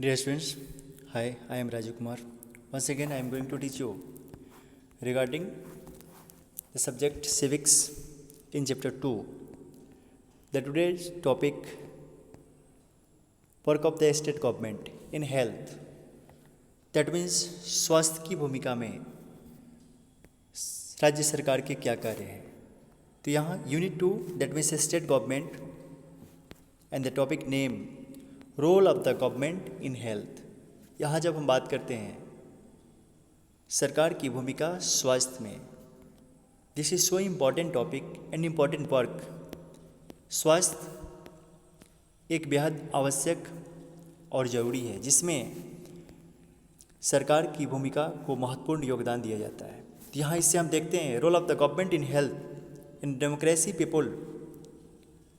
Dear students, hi, I am Raju Kumar. Once again, I am going to teach you regarding the subject civics in chapter 2. The today's topic work of the state government in health. That means स्वास्थ्य की भूमिका में राज्य सरकार के क्या कार्य हैं. तो यहाँ unit 2 that means state government and the topic name role of the government in health. यहाँ जब हम बात करते हैं सरकार की भूमिका स्वास्थ्य में, this is so important topic and important work. स्वास्थ्य एक बेहद आवश्यक और ज़रूरी है जिसमें सरकार की भूमिका को महत्वपूर्ण योगदान दिया जाता है. यहाँ इससे हम देखते हैं role of the government in health. In democracy people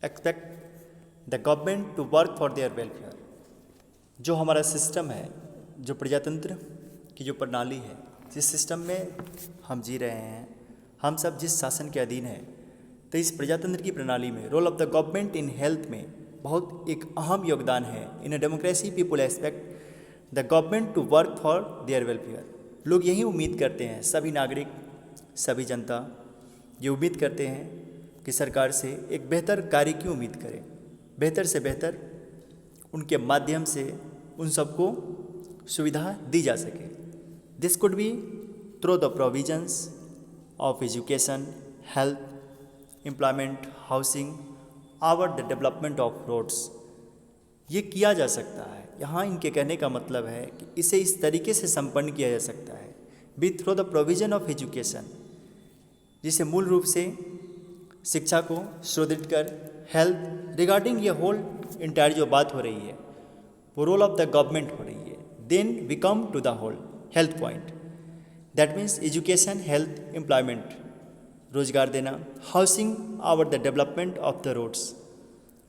expect the government to work for their welfare. जो हमारा सिस्टम है, जो प्रजातंत्र की जो प्रणाली है, जिस सिस्टम में हम जी रहे हैं, हम सब जिस शासन के अधीन हैं, तो इस प्रजातंत्र की प्रणाली में role of the government in health में बहुत एक अहम योगदान है. In a democracy people expect the government to work for their welfare. लोग यही उम्मीद करते हैं, सभी नागरिक, सभी जनता ये उम्मीद करते हैं कि सरकार से एक बेहतर कार्य की उम्मीद करें, बेहतर से बेहतर उनके माध्यम से उन सबको सुविधा दी जा सके. This could be through the provisions of education, health, employment, housing, और द डेवलपमेंट ऑफ रोड्स. ये किया जा सकता है. यहाँ इनके कहने का मतलब है कि इसे इस तरीके से संपन्न किया जा सकता है B through the provision of education, जिसे मूल रूप से शिक्षा को सुदृढ़ कर हेल्थ रिगार्डिंग ये होल इंटायर जो बात हो रही है वो रोल ऑफ द गवर्नमेंट हो रही है. Then we come to the whole health point. That means education, health, employment, रोजगार देना, हाउसिंग और the development of the roads,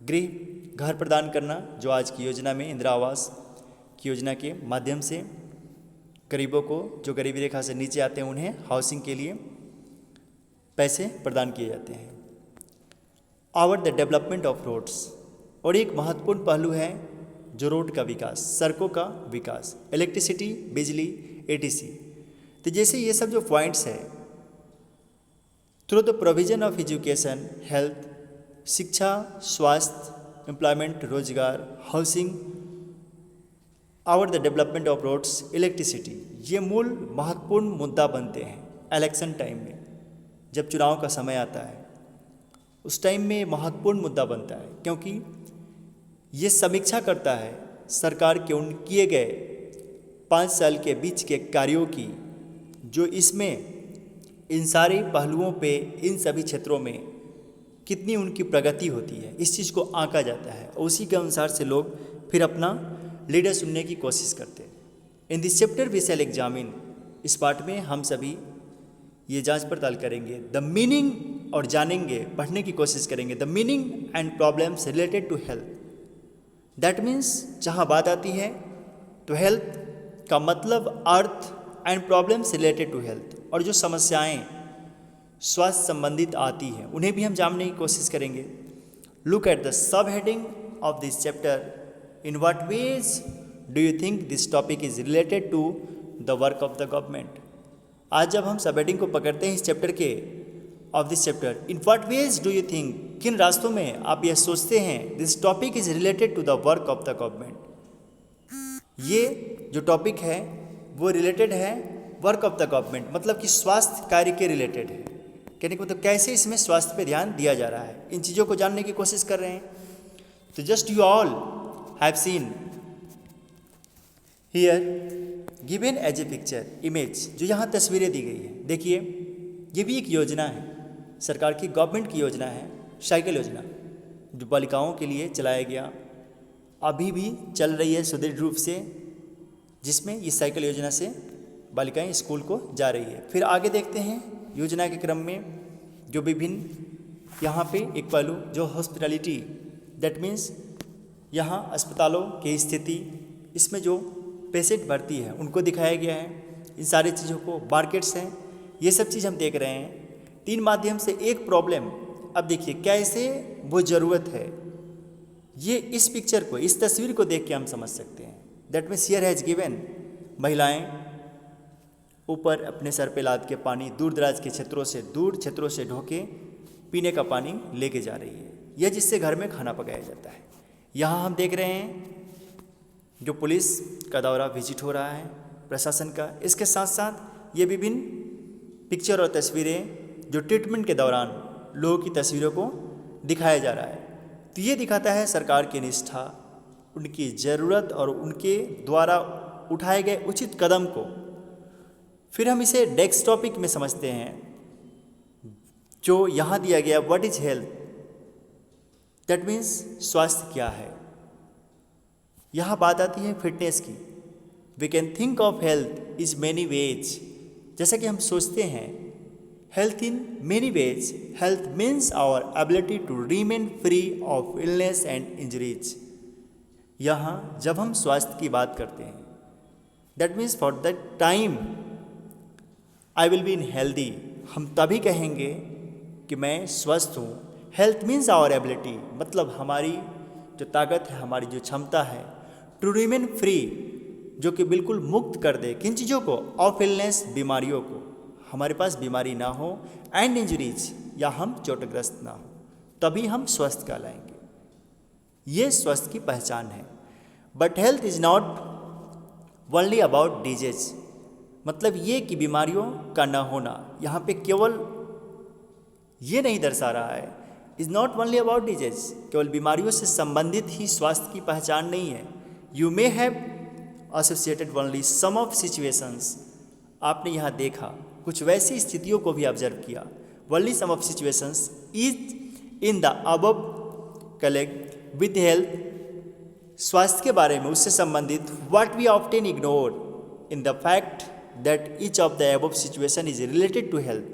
गृह घर प्रदान करना, जो आज की योजना में इंदिरा आवास की योजना के माध्यम से गरीबों को जो गरीबी रेखा से नीचे आते हैं उन्हें हाउसिंग के लिए पैसे प्रदान किए जाते हैं. और द डेवलपमेंट ऑफ रोड्स, और एक महत्वपूर्ण पहलू है जो रोड का विकास, सड़कों का विकास, इलेक्ट्रिसिटी, बिजली, एटीसी. तो जैसे ये सब जो पॉइंट्स है through the provision of education, health, शिक्षा, स्वास्थ्य, एम्प्लॉयमेंट, रोजगार, हाउसिंग, और the development of roads, electricity, ये मूल महत्वपूर्ण मुद्दा बनते हैं इलेक्शन टाइम में. जब चुनाव का समय आता है उस टाइम में महत्वपूर्ण मुद्दा बनता है, क्योंकि ये समीक्षा करता है सरकार के उन किए गए 5 साल के बीच के कार्यों की, जो इसमें इन सारे पहलुओं पे, इन सभी क्षेत्रों में कितनी उनकी प्रगति होती है, इस चीज़ को आंका जाता है और उसी के अनुसार से लोग फिर अपना लीडर चुनने की कोशिश करते हैं. In this chapter we shall examine, इस पार्ट में हम सभी ये जांच पड़ताल करेंगे द मीनिंग, और जानेंगे, पढ़ने की कोशिश करेंगे the meaning and problems related to health. That means जहाँ बात आती है तो हेल्थ का मतलब अर्थ and problems related to health, और जो समस्याएं स्वास्थ्य संबंधित आती हैं उन्हें भी हम जानने की कोशिश करेंगे. Look at the sub heading of this chapter. In what ways do you think this topic is related to the work of the government. आज जब हम सब हेडिंग को पकड़ते हैं इस चैप्टर के of this chapter, in what ways do you think, किन रास्तों में आप यह सोचते हैं this topic is related to the work of the government. ये जो टॉपिक है वो रिलेटेड है वर्क ऑफ द गवर्नमेंट, मतलब कि स्वास्थ्य कार्य के रिलेटेड है. कहने का मतलब कैसे इसमें स्वास्थ्य पे ध्यान दिया जा रहा है, इन चीज़ों को जानने की कोशिश कर रहे हैं. तो just you all have seen here given as a picture image, जो यहाँ तस्वीरें दी गई हैं. देखिए ये भी एक योजना है, सरकार की गवर्नमेंट की योजना है, साइकिल योजना, जो बालिकाओं के लिए चलाया गया, अभी भी चल रही है सुदृढ़ रूप से, जिसमें इस साइकिल योजना से बालिकाएं स्कूल को जा रही है. फिर आगे देखते हैं योजना के क्रम में जो विभिन्न यहाँ पे एक पहलू जो हॉस्पिटलिटी, दैट मीन्स यहाँ अस्पतालों की स्थिति, इसमें जो पेशेंट भर्ती है उनको दिखाया गया है. इन सारी चीज़ों को, मार्केट्स हैं, ये सब चीज़ हम देख रहे हैं. 3 माध्यम से एक प्रॉब्लम. अब देखिए कैसे वो ज़रूरत है, ये इस पिक्चर को, इस तस्वीर को देख के हम समझ सकते हैं. That means here has given, महिलाएं ऊपर अपने सर पे लाद के पानी दूर दराज के दूर क्षेत्रों से ढोके पीने का पानी लेके जा रही है, यह जिससे घर में खाना पकाया जाता है। यहाँ हम देख रहे हैं जो पुलिस का दौरा विजिट हो रहा है प्रशासन का, इसके साथ साथ ये विभिन्न पिक्चर और तस्वीरें जो ट्रीटमेंट के दौरान लोगों की तस्वीरों को दिखाया जा रहा है। तो ये दिखाता है सरकार की निष्ठा, उनकी ज़रूरत और उनके द्वारा उठाए गए उचित कदम को। फिर हम इसे नेक्स्ट टॉपिक में समझते हैं जो यहाँ दिया गया, what is health, that means स्वास्थ्य क्या है। यहाँ बात आती है फिटनेस की। We can think of health is many ways, जैसा कि हम सोचते हैं health in many ways. Health means our ability to remain free of illness and injuries. यहाँ जब हम स्वास्थ्य की बात करते हैं, that means for the time I will be in healthy, हम तभी कहेंगे कि मैं स्वस्थ हूँ। हेल्थ मीन्स आवर एबिलिटी, मतलब हमारी जो ताकत है, हमारी जो क्षमता है, टू रिमेन फ्री, जो कि बिल्कुल मुक्त कर दे किन चीज़ों को, ऑफ इलनेस, बीमारियों को, हमारे पास बीमारी ना हो, एंड इंजरीज, या हम चोटग्रस्त ना हो, तभी हम स्वस्थ कहलाएंगे। ये स्वस्थ की पहचान है। But health is not only about disease, मतलब ये कि बीमारियों का न होना यहाँ पे केवल ये नहीं दर्शा रहा है, is not only about disease, केवल बीमारियों से संबंधित ही स्वास्थ्य की पहचान नहीं है। You may have associated only some of situations, आपने यहाँ देखा कुछ वैसी स्थितियों को भी ऑब्जर्व किया। Only some of situations is in the above collect with health, स्वास्थ्य के बारे में, उससे संबंधित what we often ignore in the fact that each of the above situation is related to health,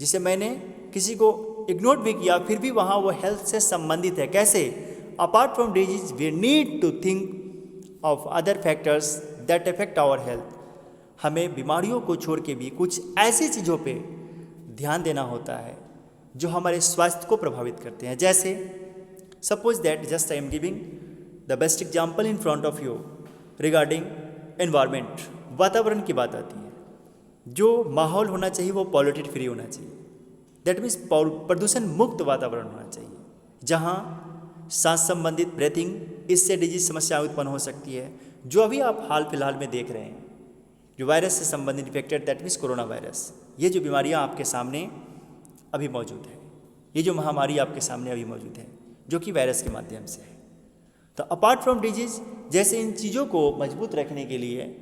जिसे मैंने किसी को इग्नोर भी किया फिर भी वहाँ वो हेल्थ से संबंधित है। कैसे? Apart from disease we need to think of other factors that affect our health, हमें बीमारियों को छोड़ के भी कुछ ऐसी चीज़ों पे ध्यान देना होता है जो हमारे स्वास्थ्य को प्रभावित करते हैं। जैसे suppose that just I am giving the best example in front of you regarding environment, वातावरण की बात आती है। जो माहौल होना चाहिए वो पॉल्यूटेड फ्री होना चाहिए, दैट मीन्स प्रदूषण मुक्त वातावरण होना चाहिए, जहाँ सांस संबंधित ब्रीथिंग, इससे डिजीज समस्या उत्पन्न हो सकती है, जो अभी आप हाल फिलहाल में देख रहे हैं, जो वायरस से संबंधित infected, that means corona virus. ये जो बीमारियाँ आपके सामने अभी मौजूद है, ये जो महामारी आपके सामने अभी मौजूद है, जो कि वायरस के माध्यम से है। तो अपार्ट फ्रॉम डिजीज, जैसे इन चीज़ों को मजबूत रखने के लिए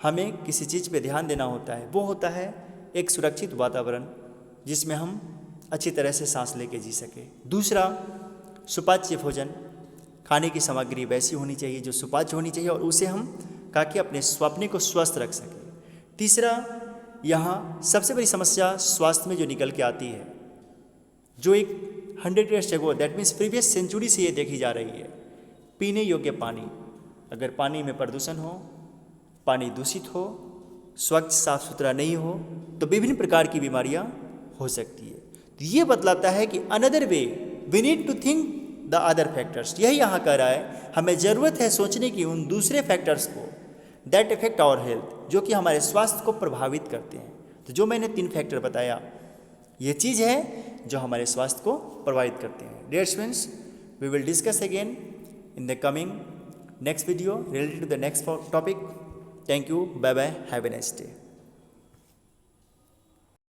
हमें किसी चीज़ पे ध्यान देना होता है, वो होता है एक सुरक्षित वातावरण जिसमें हम अच्छी तरह से सांस लेके जी सके। दूसरा, सुपाच्य भोजन, खाने की सामग्री वैसी होनी चाहिए जो सुपाच्य होनी चाहिए और उसे हम खा के अपने स्वप्ने को स्वस्थ रख सकें। तीसरा, यहाँ सबसे बड़ी समस्या स्वास्थ्य में जो निकल के आती है, जो एक 100 years ago, that means previous century से ये देखी जा रही है, पीने योग्य पानी। अगर पानी में प्रदूषण हो, पानी दूषित हो, स्वच्छ साफ सुथरा नहीं हो, तो विभिन्न प्रकार की बीमारियां हो सकती है। तो ये बतलाता है कि another way we need to think the other factors, यही यहाँ कह रहा है, हमें ज़रूरत है सोचने की उन दूसरे फैक्टर्स को दैट इफेक्ट आवर हेल्थ, जो कि हमारे स्वास्थ्य को प्रभावित करते हैं। तो जो मैंने 3 फैक्टर बताया, ये चीज़ है जो हमारे स्वास्थ्य को प्रभावित करते हैं। Dear students, we will discuss again in the coming next video related to the next topic. Thank you. Bye bye. Have a nice day.